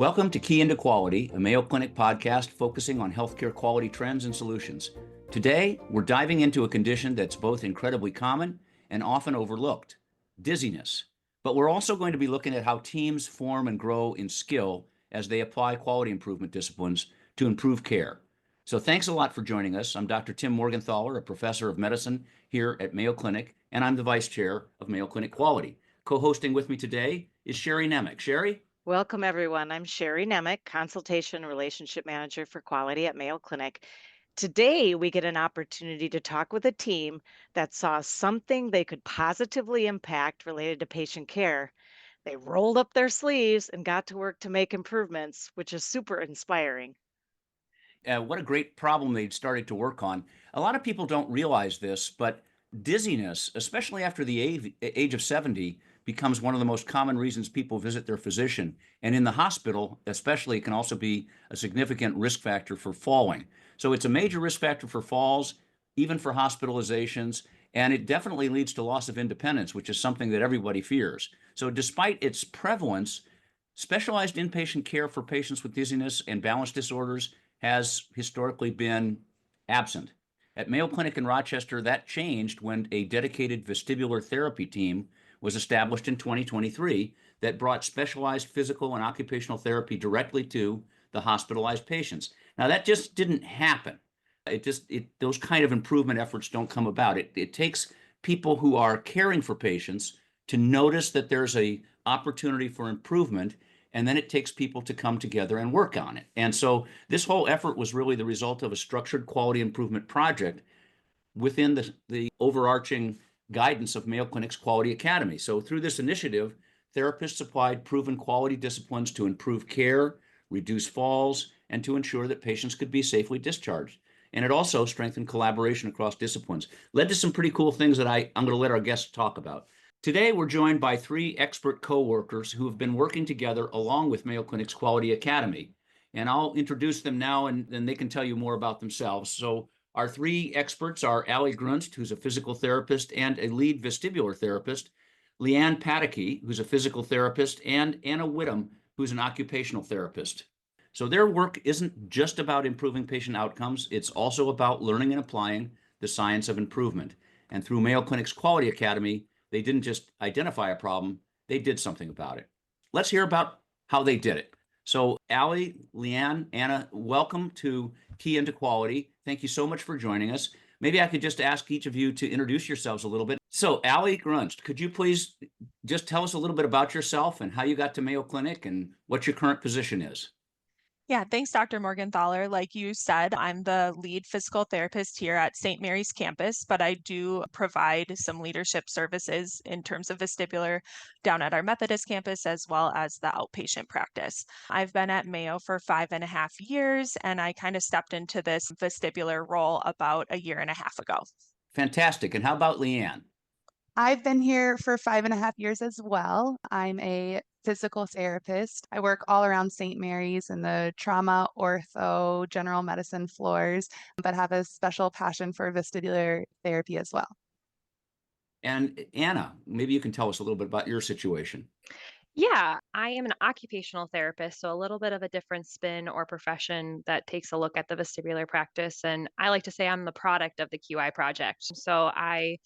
Welcome to Key into Quality, a Mayo Clinic podcast focusing on healthcare quality trends and solutions. Today, we're diving into a condition that's both incredibly common and often overlooked, dizziness. But we're also going to be looking at how teams form and grow in skill as they apply quality improvement disciplines to improve care. So thanks a lot for joining us. I'm Dr. Tim Morgenthaler, a professor of medicine here at Mayo Clinic, and I'm the vice chair of Mayo Clinic Quality. Co-hosting with me today is Sherry Nemec. Sherry? Welcome, everyone. I'm Sherry Nemec, Consultation Relationship Manager for Quality at Mayo Clinic. Today, we get an opportunity to talk with a team that saw something they could positively impact related to patient care. They rolled up their sleeves and got to work to make improvements, which is super inspiring. What a great problem they'd started to work on. A lot of people don't realize this, but dizziness, especially after the age of 70, becomes one of the most common reasons people visit their physician. And in the hospital, especially, it can also be a significant risk factor for falling. So it's a major risk factor for falls, even for hospitalizations, and it definitely leads to loss of independence, which is something that everybody fears. So despite its prevalence, specialized inpatient care for patients with dizziness and balance disorders has historically been absent. At Mayo Clinic in Rochester, that changed when a dedicated vestibular therapy team was established in 2023 that brought specialized physical and occupational therapy directly to the hospitalized patients. Now, that just didn't happen. Those kind of improvement efforts don't come about. It takes people who are caring for patients to notice that there's a opportunity for improvement, and then it takes people to come together and work on it. And so this whole effort was really the result of a structured quality improvement project within the overarching guidance of Mayo Clinic's Quality Academy. So through this initiative, therapists applied proven quality disciplines to improve care, reduce falls, and to ensure that patients could be safely discharged. And it also strengthened collaboration across disciplines. Led to some pretty cool things that I'm going to let our guests talk about. Today, we're joined by three expert co-workers who have been working together along with Mayo Clinic's Quality Academy. And I'll introduce them now, and then they can tell you more about themselves. So our three experts are Allison Grunst, who's a physical therapist and a lead vestibular therapist, Leanne Pataky, who's a physical therapist, and Anna Whitham, who's an occupational therapist. So their work isn't just about improving patient outcomes, it's also about learning and applying the science of improvement. And through Mayo Clinic's Quality Academy, they didn't just identify a problem, they did something about it. Let's hear about how they did it. So Allie, Leanne, Anna, welcome to Key into Quality. Thank you so much for joining us. Maybe I could just ask each of you to introduce yourselves a little bit. So Allie Grunst, could you please just tell us a little bit about yourself and how you got to Mayo Clinic and what your current position is? Yeah, thanks, Dr. Morgenthaler. Like you said, I'm the lead physical therapist here at St. Mary's campus, but I do provide some leadership services in terms of vestibular down at our Methodist campus as well as the outpatient practice. I've been at Mayo for 5.5 years, and I kind of stepped into this vestibular role about a year and a half ago. Fantastic. And how about Leanne? I've been here for 5.5 years as well. I'm a physical therapist. I work all around St. Mary's in the trauma, ortho, general medicine floors, but have a special passion for vestibular therapy as well. And Anna, maybe you can tell us a little bit about your situation. Yeah, I am an occupational therapist, so a little bit of a different spin or profession that takes a look at the vestibular practice. And I like to say I'm the product of the QI project. So I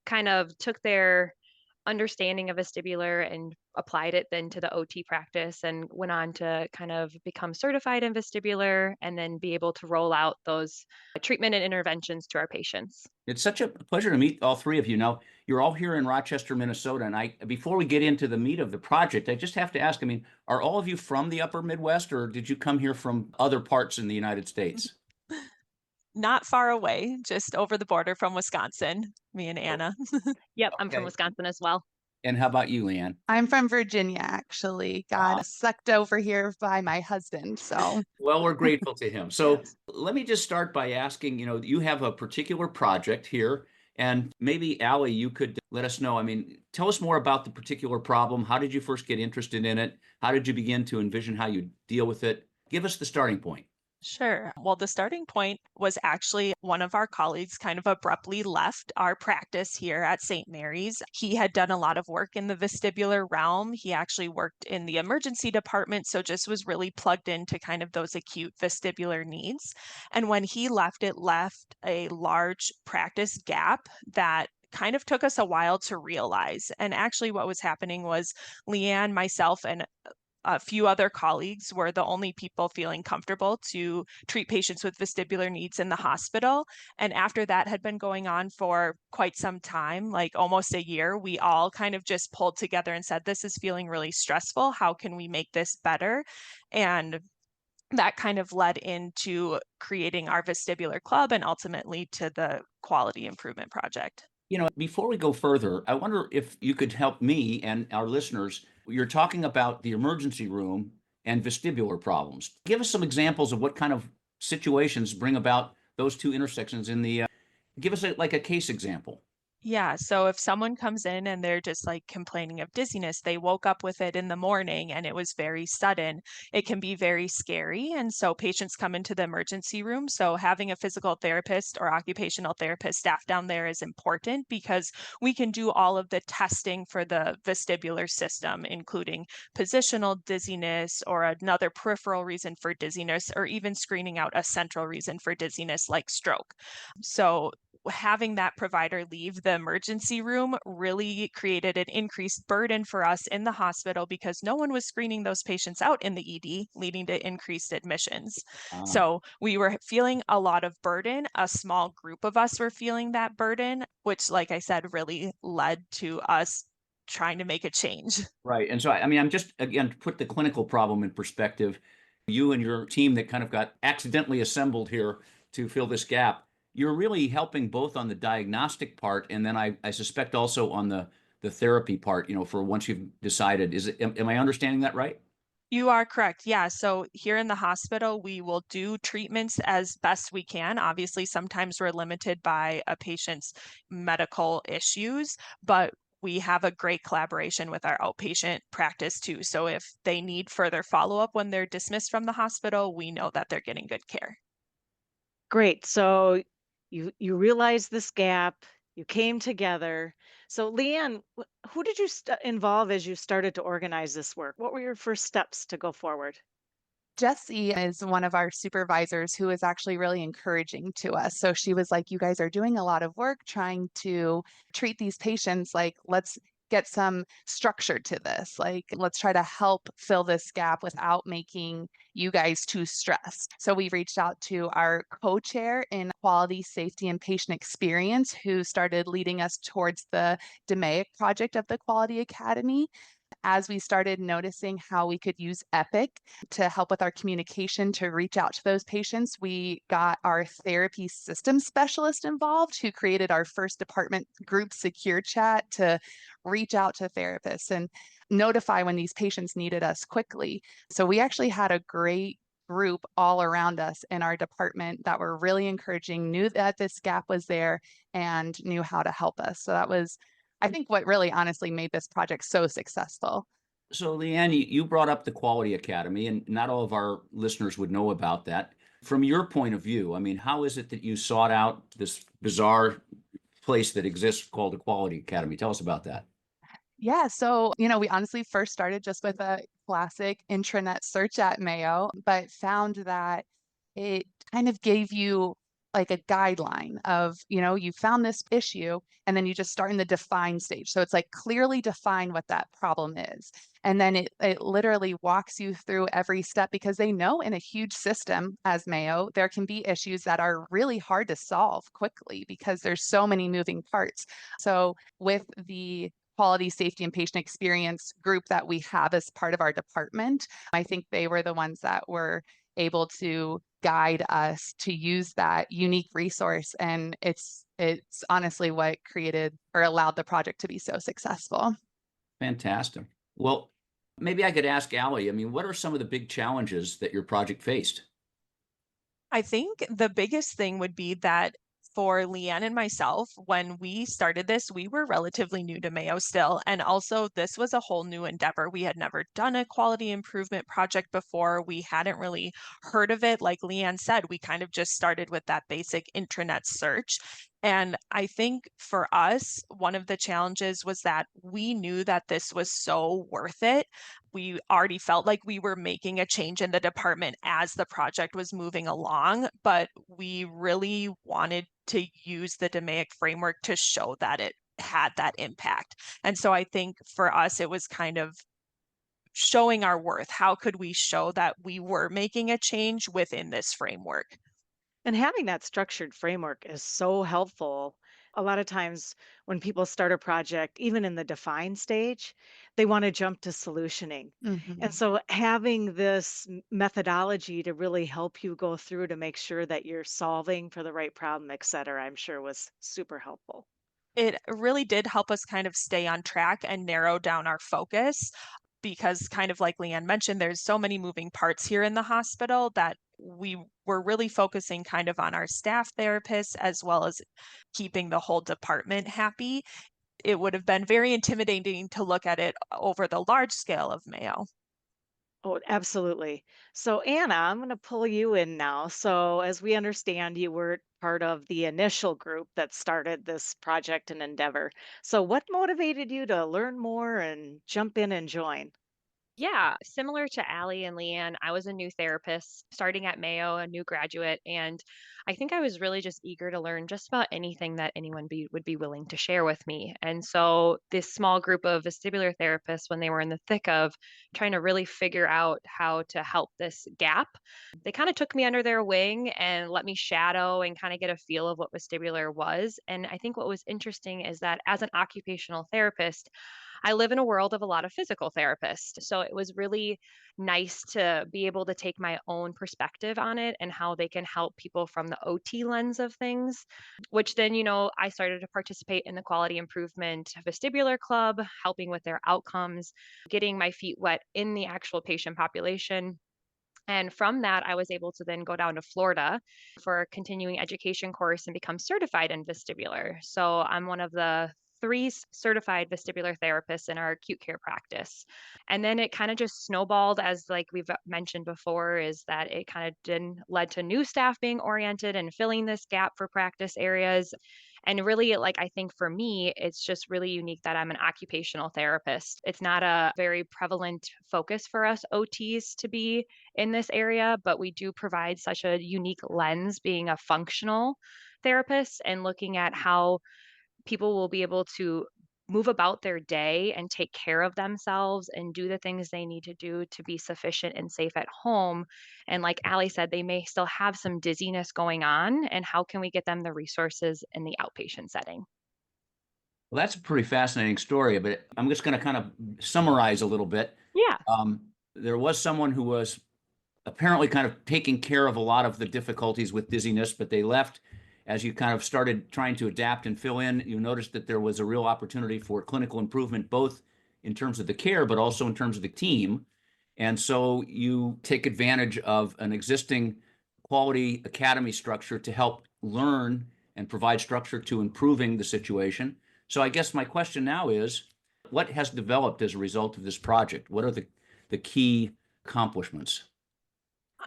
kind of took their understanding of vestibular and applied it then to the OT practice and went on to kind of become certified in vestibular and then be able to roll out those treatment and interventions to our patients. It's such a pleasure to meet all three of you. Now, you're all here in Rochester, Minnesota, and before we get into the meat of the project, I just have to ask, are all of you from the upper Midwest, or did you come here from other parts in the United States? Not far away, just over the border from Wisconsin, me and Anna. Yep, I'm from Okay. Wisconsin as well. And how about you, Leanne? I'm from Virginia, actually. Got sucked over here by my husband. So Well, we're grateful to him. So yes. let me just start by asking, you have a particular project here, and maybe Allie, you could let us know. Tell us more about the particular problem. How did you first get interested in it? How did you begin to envision how you deal with it? Give us the starting point. Sure. Well, the starting point was actually one of our colleagues kind of abruptly left our practice here at St. Mary's. He had done a lot of work in the vestibular realm. He actually worked in the emergency department, so just was really plugged into kind of those acute vestibular needs. And when he left, it left a large practice gap that kind of took us a while to realize. And actually, what was happening was Leanne, myself, and a few other colleagues were the only people feeling comfortable to treat patients with vestibular needs in the hospital. And after that had been going on for quite some time, like almost a year, we all kind of just pulled together and said, this is feeling really stressful. How can we make this better? And that kind of led into creating our vestibular club and ultimately to the quality improvement project. Before we go further, I wonder if you could help me and our listeners. You're talking about the emergency room and vestibular problems. Give us some examples of what kind of situations bring about those two intersections give us like a case example. Yeah, so if someone comes in and they're just like complaining of dizziness, they woke up with it in the morning and it was very sudden, it can be very scary. And so patients come into the emergency room. So having a physical therapist or occupational therapist staff down there is important because we can do all of the testing for the vestibular system, including positional dizziness or another peripheral reason for dizziness, or even screening out a central reason for dizziness like stroke. So having that provider leave the emergency room really created an increased burden for us in the hospital because no one was screening those patients out in the ED, leading to increased admissions. Ah, So we were feeling a lot of burden. A small group of us were feeling that burden, which, like I said, really led to us trying to make a change. right. And so, I mean, I'm just, again, to put the clinical problem in perspective, you and your team that kind of got accidentally assembled here to fill this gap, you're really helping both on the diagnostic part and then I suspect also on the therapy part, for once you've decided. Am I understanding that right? You are correct. Yeah. So here in the hospital, we will do treatments as best we can. Obviously, sometimes we're limited by a patient's medical issues, but we have a great collaboration with our outpatient practice too. So if they need further follow up when they're dismissed from the hospital, we know that they're getting good care. Great. So you realized this gap, you came together. So Leanne, who did you involve as you started to organize this work? What were your first steps to go forward? Jessie is one of our supervisors who is actually really encouraging to us. So she was like, you guys are doing a lot of work trying to treat these patients. Like, let's get some structure to this. Like, let's try to help fill this gap without making you guys too stressed. So we reached out to our co-chair in quality, safety, and patient experience, who started leading us towards the DMAIC project of the Quality Academy. As we started noticing how we could use Epic to help with our communication to reach out to those patients, we got our therapy system specialist involved, who created our first department group secure chat to reach out to therapists and notify when these patients needed us quickly. So we actually had a great group all around us in our department that were really encouraging, knew that this gap was there, and knew how to help us. So that was, I think, what really honestly made this project so successful. So, Leanne, you brought up the Quality Academy, and not all of our listeners would know about that. From your point of view, I mean, how is it that you sought out this bizarre place that exists called the Quality Academy? Tell us about that. Yeah, so, we honestly first started just with a classic intranet search at Mayo, but found that it kind of gave you like a guideline of, you found this issue, and then you just start in the define stage. So it's like clearly define what that problem is. And then it literally walks you through every step, because they know in a huge system as Mayo, there can be issues that are really hard to solve quickly because there's so many moving parts. So with the quality, safety, and patient experience group that we have as part of our department, I think they were the ones that were able to guide us to use that unique resource. And it's honestly what created or allowed the project to be so successful. Fantastic. Well, maybe I could ask Allie, I mean, what are some of the big challenges that your project faced? I think the biggest thing would be that for Leanne and myself, when we started this, we were relatively new to Mayo still. And also, this was a whole new endeavor. We had never done a quality improvement project before. We hadn't really heard of it. Like Leanne said, we kind of just started with that basic intranet search. And I think for us, one of the challenges was that we knew that this was so worth it. We already felt like we were making a change in the department as the project was moving along, but we really wanted to use the DMAIC framework to show that it had that impact. And so I think for us, it was kind of showing our worth. How could we show that we were making a change within this framework? And having that structured framework is so helpful. A lot of times when people start a project, even in the define stage, they want to jump to solutioning. And Mhm. so having this methodology to really help you go through to make sure that you're solving for the right problem, et cetera, I'm sure was super helpful. It really did help us kind of stay on track and narrow down our focus because, kind of like Leanne mentioned, there's so many moving parts here in the hospital that we were really focusing kind of on our staff therapists as well as keeping the whole department happy. It would have been very intimidating to look at it over the large scale of Mayo. Oh, absolutely. So, Anna, I'm going to pull you in now. So, as we understand, you were part of the initial group that started this project and endeavor. So, what motivated you to learn more and jump in and join? Yeah, similar to Allie and Leanne, I was a new therapist starting at Mayo, a new graduate, and I think I was really just eager to learn just about anything that would be willing to share with me. And so, this small group of vestibular therapists, when they were in the thick of trying to really figure out how to help this gap, they kind of took me under their wing and let me shadow and kind of get a feel of what vestibular was. And I think what was interesting is that as an occupational therapist, I live in a world of a lot of physical therapists. So it was really nice to be able to take my own perspective on it and how they can help people from the OT lens of things, which then, I started to participate in the quality improvement vestibular club, helping with their outcomes, getting my feet wet in the actual patient population. And from that, I was able to then go down to Florida for a continuing education course and become certified in vestibular. So I'm one of the three certified vestibular therapists in our acute care practice. And then it kind of just snowballed, as like we've mentioned before, is that it kind of then led to new staff being oriented and filling this gap for practice areas. And really, like, I think for me, it's just really unique that I'm an occupational therapist. It's not a very prevalent focus for us OTs to be in this area, but we do provide such a unique lens being a functional therapist and looking at how people will be able to move about their day and take care of themselves and do the things they need to do to be sufficient and safe at home. And like Allie said, they may still have some dizziness going on. And how can we get them the resources in the outpatient setting? Well, that's a pretty fascinating story, but I'm just going to kind of summarize a little bit. Yeah. There was someone who was apparently kind of taking care of a lot of the difficulties with dizziness, but they left as you kind of started trying to adapt and fill in. You noticed that there was a real opportunity for clinical improvement, both in terms of the care, but also in terms of the team. And so you take advantage of an existing quality academy structure to help learn and provide structure to improving the situation. So I guess my question now is, what has developed as a result of this project? What are the key accomplishments?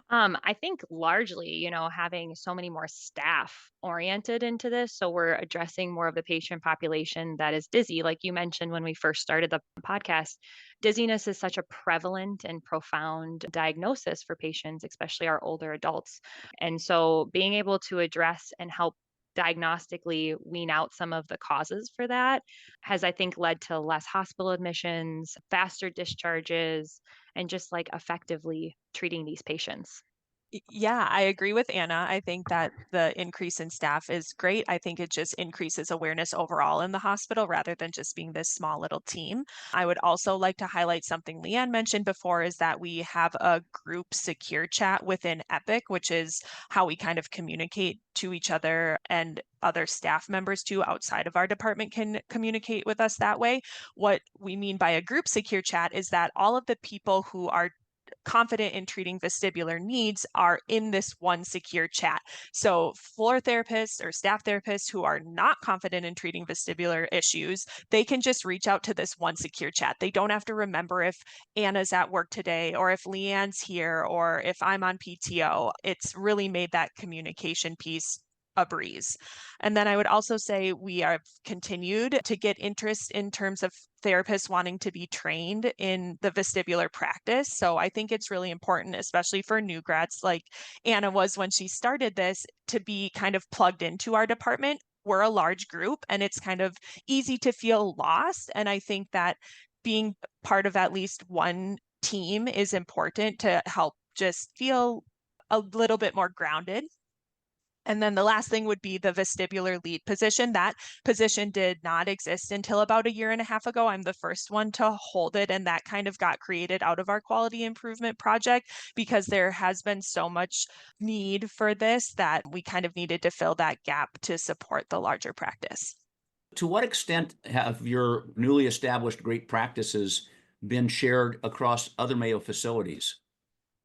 I think largely, having so many more staff oriented into this. So we're addressing more of the patient population that is dizzy. Like you mentioned when we first started the podcast, dizziness is such a prevalent and profound diagnosis for patients, especially our older adults. And so being able to address and help diagnostically wean out some of the causes for that has, I think, led to less hospital admissions, faster discharges, and just like effectively treating these patients. Yeah, I agree with Anna. I think that the increase in staff is great. I think it just increases awareness overall in the hospital rather than just being this small little team. I would also like to highlight something Leanne mentioned before is that we have a group secure chat within Epic, which is how we kind of communicate to each other, and other staff members too outside of our department can communicate with us that way. What we mean by a group secure chat is that all of the people who are confident in treating vestibular needs are in this one secure chat. So floor therapists or staff therapists who are not confident in treating vestibular issues, they can just reach out to this one secure chat. They don't have to remember if Anna's at work today or if Leanne's here or if I'm on PTO. It's really made that communication piece a breeze. And then I would also say we have continued to get interest in terms of therapists wanting to be trained in the vestibular practice. So I think it's really important, especially for new grads like Anna was when she started this, to be kind of plugged into our department. We're a large group and it's kind of easy to feel lost. And I think that being part of at least one team is important to help just feel a little bit more grounded. And then the last thing would be the vestibular lead position. That position did not exist until about a year and a half ago. I'm the first one to hold it, and that kind of got created out of our quality improvement project because there has been so much need for this that we kind of needed to fill that gap to support the larger practice. To what extent have your newly established great practices been shared across other Mayo facilities?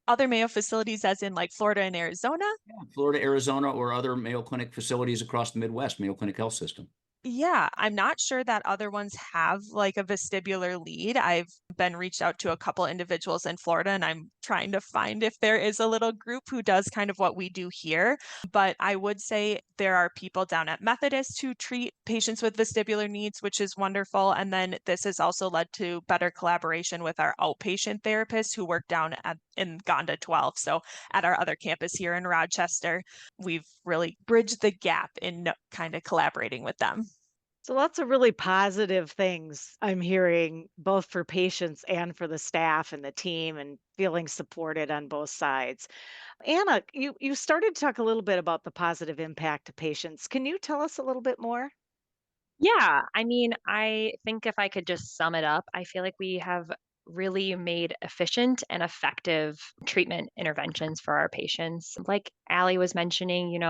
Other Mayo facilities, as in like Florida and Arizona? Yeah, Florida, Arizona, or other Mayo Clinic facilities across the Midwest, Mayo Clinic Health System. Yeah, I'm not sure that other ones have like a vestibular lead. I've been reached out to a couple individuals in Florida, and I'm trying to find if there is a little group who does kind of what we do here. But I would say there are people down at Methodist who treat patients with vestibular needs, which is wonderful. And then this has also led to better collaboration with our outpatient therapists who work down in Gonda 12. So at our other campus here in Rochester, we've really bridged the gap in kind of collaborating with them. So lots of really positive things I'm hearing, both for patients and for the staff and the team, and feeling supported on both sides. Anna, you started to talk a little bit about the positive impact to patients. Can you tell us a little bit more? Yeah, I mean, I think if I could just sum it up, I feel like we have really made efficient and effective treatment interventions for our patients. Like Allie was mentioning,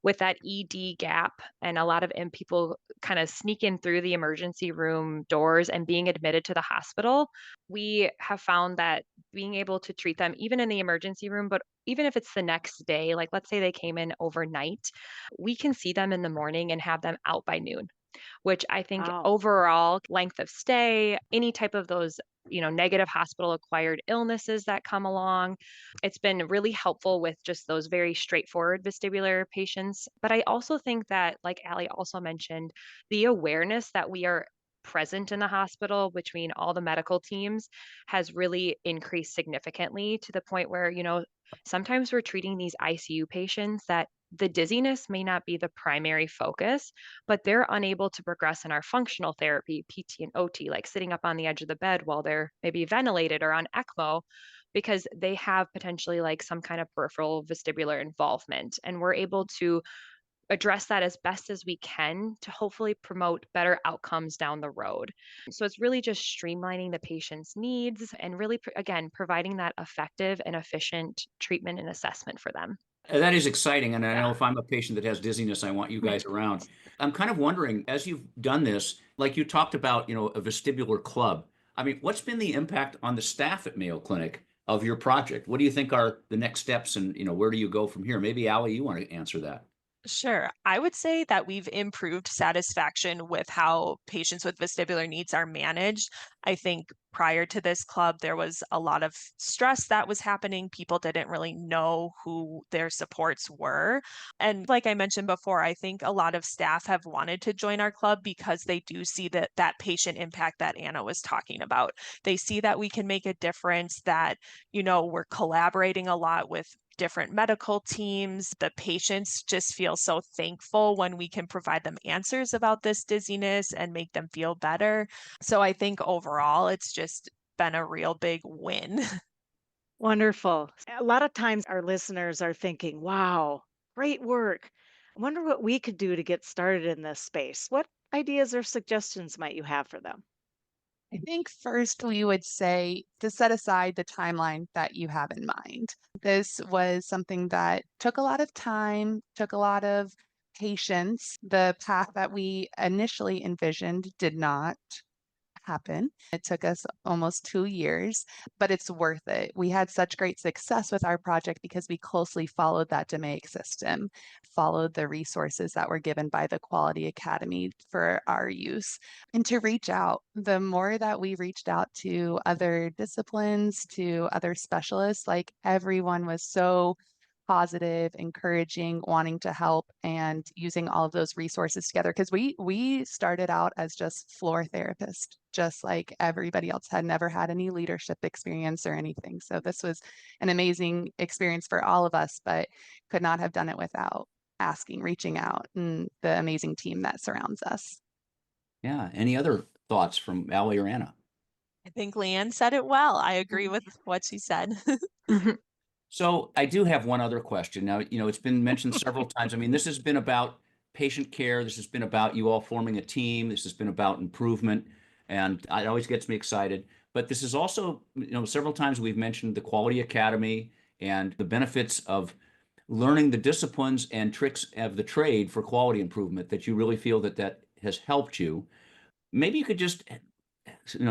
with that ED gap and a lot of people kind of sneaking through the emergency room doors and being admitted to the hospital, we have found that being able to treat them even in the emergency room, but even if it's the next day, like let's say they came in overnight, we can see them in the morning and have them out by noon, which I think Wow. overall length of stay, any type of those, negative hospital acquired illnesses that come along, it's been really helpful with just those very straightforward vestibular patients. But I also think that, like Allie also mentioned, the awareness that we are present in the hospital between all the medical teams has really increased significantly to the point where, sometimes we're treating these ICU patients that the dizziness may not be the primary focus, but they're unable to progress in our functional therapy, PT and OT, like sitting up on the edge of the bed while they're maybe ventilated or on ECMO, because they have potentially like some kind of peripheral vestibular involvement. And we're able to address that as best as we can to hopefully promote better outcomes down the road. So it's really just streamlining the patient's needs and really, again, providing that effective and efficient treatment and assessment for them. That is exciting. And I know Yeah. if I'm a patient that has dizziness, I want you guys around. I'm kind of wondering, as you've done this, like you talked about, a vestibular club. I mean, what's been the impact on the staff at Mayo Clinic of your project? What do you think are the next steps and, where do you go from here? Maybe Allie, you want to answer that. Sure. I would say that we've improved satisfaction with how patients with vestibular needs are managed. I think prior to this club, there was a lot of stress that was happening. People didn't really know who their supports were. And like I mentioned before, I think a lot of staff have wanted to join our club because they do see that patient impact that Anna was talking about. They see that we can make a difference, that, we're collaborating a lot with different medical teams. The patients just feel so thankful when we can provide them answers about this dizziness and make them feel better. So I think overall, it's just been a real big win. Wonderful. A lot of times our listeners are thinking, wow, great work. I wonder what we could do to get started in this space. What ideas or suggestions might you have for them? I think first we would say to set aside the timeline that you have in mind. This was something that took a lot of time, took a lot of patience. The path that we initially envisioned did not happen. It took us almost 2 years, but it's worth it. We had such great success with our project because we closely followed that DMAIC system, followed the resources that were given by the Quality Academy for our use. And to reach out, the more that we reached out to other disciplines, to other specialists, like everyone was so positive, encouraging, wanting to help, and using all of those resources together. Because we started out as just floor therapists, just like everybody else, had never had any leadership experience or anything. So this was an amazing experience for all of us, but could not have done it without asking, reaching out, and the amazing team that surrounds us. Yeah. Any other thoughts from Allie or Anna? I think Leanne said it well. I agree with what she said. So I do have one other question. Now, it's been mentioned several times. I mean, this has been about patient care. This has been about you all forming a team. This has been about improvement, and it always gets me excited. But this is also, several times we've mentioned the Quality Academy and the benefits of learning the disciplines and tricks of the trade for quality improvement, that you really feel that has helped you. Maybe you could just,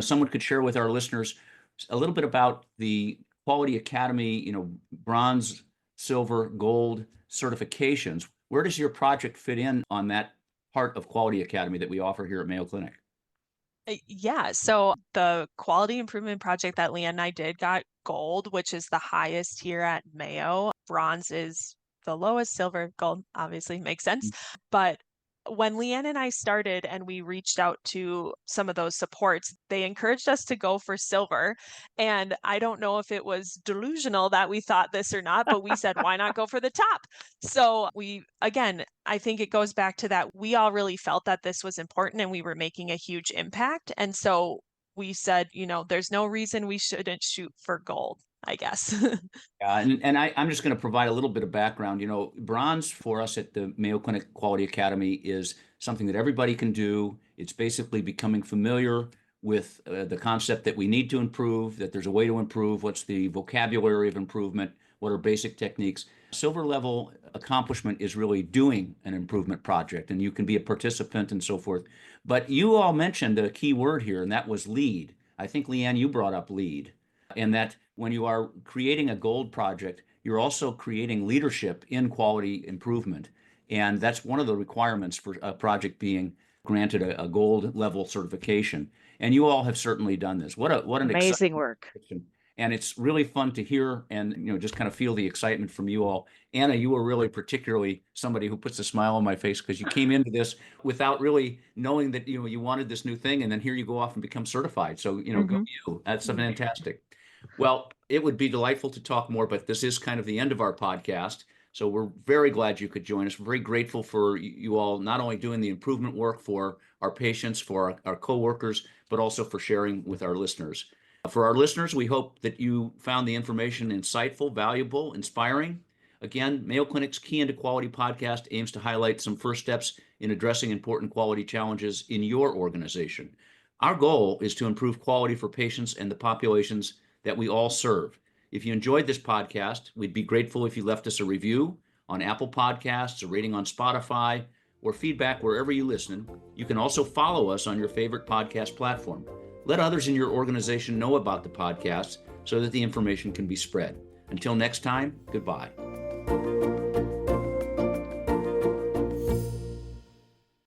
someone could share with our listeners a little bit about the Quality Academy, bronze, silver, gold certifications. Where does your project fit in on that part of Quality Academy that we offer here at Mayo Clinic? Yeah, so the quality improvement project that Leanne and I did got gold, which is the highest here at Mayo. Bronze is the lowest, silver, gold obviously makes sense. But when Leanne and I started and we reached out to some of those supports, they encouraged us to go for silver. And I don't know if it was delusional that we thought this or not, but we said, why not go for the top? So again, I think it goes back to that we all really felt that this was important and we were making a huge impact. And so we said, there's no reason we shouldn't shoot for gold, I guess. And I'm just going to provide a little bit of background. Bronze for us at the Mayo Clinic Quality Academy is something that everybody can do. It's basically becoming familiar with the concept that we need to improve, that there's a way to improve, what's the vocabulary of improvement, what are basic techniques. Silver level accomplishment is really doing an improvement project, and you can be a participant and so forth. But you all mentioned a key word here, and that was lead. I think, Leanne, you brought up lead, and that when you are creating a gold project, you're also creating leadership in quality improvement. And that's one of the requirements for a project being granted a gold level certification. And you all have certainly done this. What an Amazing work. And it's really fun to hear and just kind of feel the excitement from you all. Anna, you were really particularly somebody who puts a smile on my face, because you came into this without really knowing that you wanted this new thing, and then here you go off and become certified. So go you. That's fantastic. Well, it would be delightful to talk more, but this is kind of the end of our podcast. So we're very glad you could join us. We're very grateful for you all not only doing the improvement work for our patients, for our coworkers, but also for sharing with our listeners. For our listeners, we hope that you found the information insightful, valuable, inspiring. Again, Mayo Clinic's Key into Quality podcast aims to highlight some first steps in addressing important quality challenges in your organization. Our goal is to improve quality for patients and the populations that we all serve. If you enjoyed this podcast, we'd be grateful if you left us a review on Apple Podcasts, a rating on Spotify, or feedback wherever you listen. You can also follow us on your favorite podcast platform. Let others in your organization know about the podcast so that the information can be spread. Until next time, goodbye.